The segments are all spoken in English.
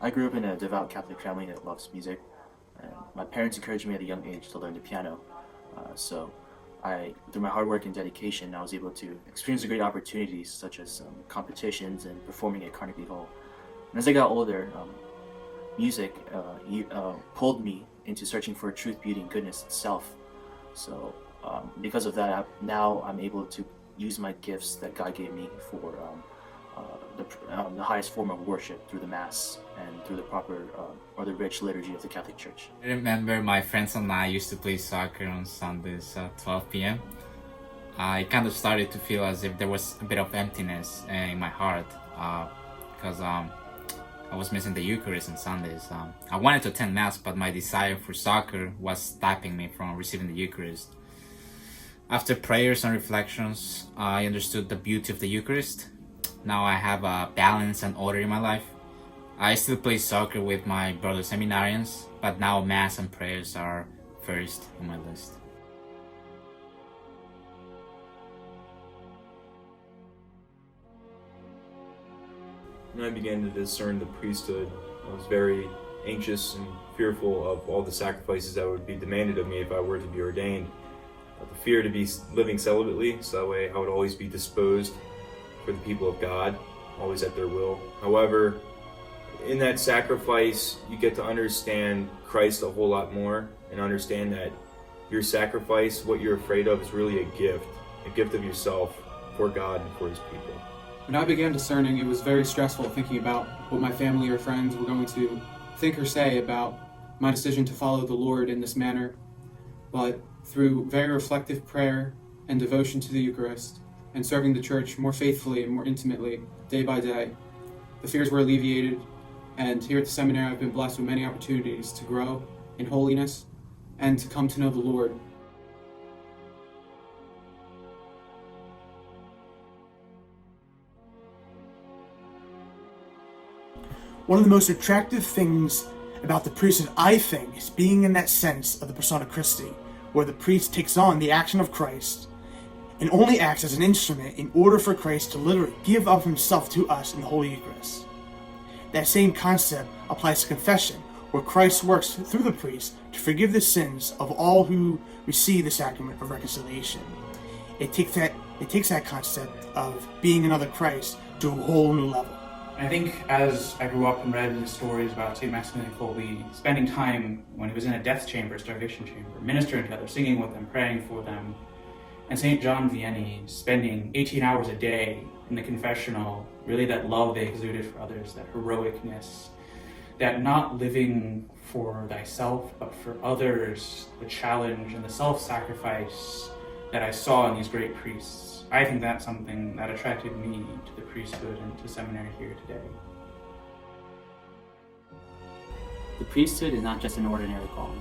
I grew up in a devout Catholic family that loves music. My parents encouraged me at a young age to learn the piano. Through my hard work and dedication, I was able to experience the great opportunities such as competitions and performing at Carnegie Hall. And as I got older, music pulled me into searching for truth, beauty, and goodness itself. So because of that, now I'm able to use my gifts that God gave me for the highest form of worship through the Mass and through the proper or the rich liturgy of the Catholic Church. I remember my friends and I used to play soccer on Sundays at 12 p.m. I kind of started to feel as if there was a bit of emptiness in my heart because I was missing the Eucharist on Sundays. I wanted to attend Mass, but my desire for soccer was stopping me from receiving the Eucharist. After prayers and reflections, I understood the beauty of the Eucharist. Now I have a balance and order in my life. I still play soccer with my brother seminarians, but now Mass and prayers are first on my list. When I began to discern the priesthood, I was very anxious and fearful of all the sacrifices that would be demanded of me if I were to be ordained. The fear to be living celibately, so that way I would always be disposed for the people of God, always at their will. However, in that sacrifice, you get to understand Christ a whole lot more and understand that your sacrifice, what you're afraid of, is really a gift of yourself for God and for His people. When I began discerning, it was very stressful thinking about what my family or friends were going to think or say about my decision to follow the Lord in this manner. But through very reflective prayer and devotion to the Eucharist, and serving the Church more faithfully and more intimately day by day, the fears were alleviated, and here at the seminary I've been blessed with many opportunities to grow in holiness and to come to know the Lord. One of the most attractive things about the priesthood, I think, is being in that sense of the persona Christi, where the priest takes on the action of Christ and only acts as an instrument in order for Christ to literally give up himself to us in the Holy Eucharist. That same concept applies to confession, where Christ works through the priest to forgive the sins of all who receive the sacrament of reconciliation. It takes that concept of being another Christ to a whole new level. I think as I grew up and read the stories about St. Maximilian Kolbe, spending time when he was in a death chamber, starvation chamber, ministering to others, singing with them, praying for them, and St. John Vianney spending 18 hours a day in the confessional, really that love they exuded for others, that heroicness, that not living for thyself but for others, the challenge and the self-sacrifice that I saw in these great priests. I think that's something that attracted me to the priesthood and to seminary here today. The priesthood is not just an ordinary calling.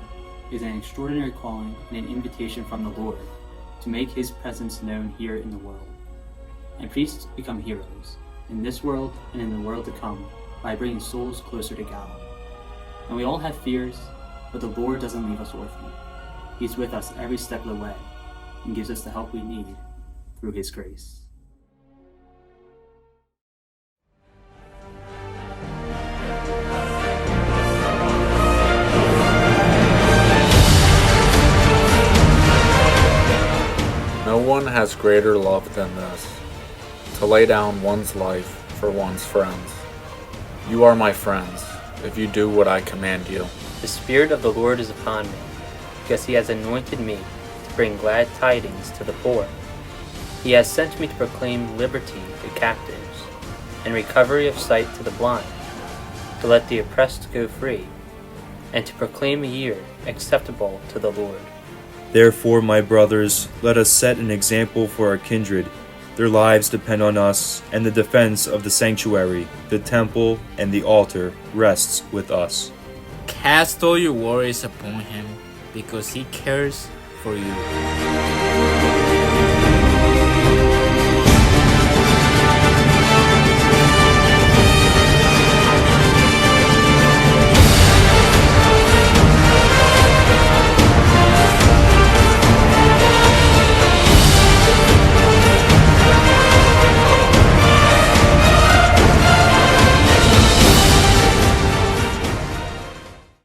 It is an extraordinary calling and an invitation from the Lord to make His presence known here in the world. And priests become heroes in this world and in the world to come by bringing souls closer to God. And we all have fears, but the Lord doesn't leave us orphaned. He's with us every step of the way and gives us the help we need through His grace. No one has greater love than this, to to lay down one's life for one's friends. You are my friends, if you do what I command you. The Spirit of the Lord is upon me, because he has anointed me to bring glad tidings to the poor. He has sent me to proclaim liberty to captives, and recovery of sight to the blind, to let the oppressed go free, and to proclaim a year acceptable to the Lord. Therefore, my brothers, let us set an example for our kindred. Their lives depend on us, and the defense of the sanctuary, the temple, and the altar rests with us. Cast all your worries upon him, because he cares for you.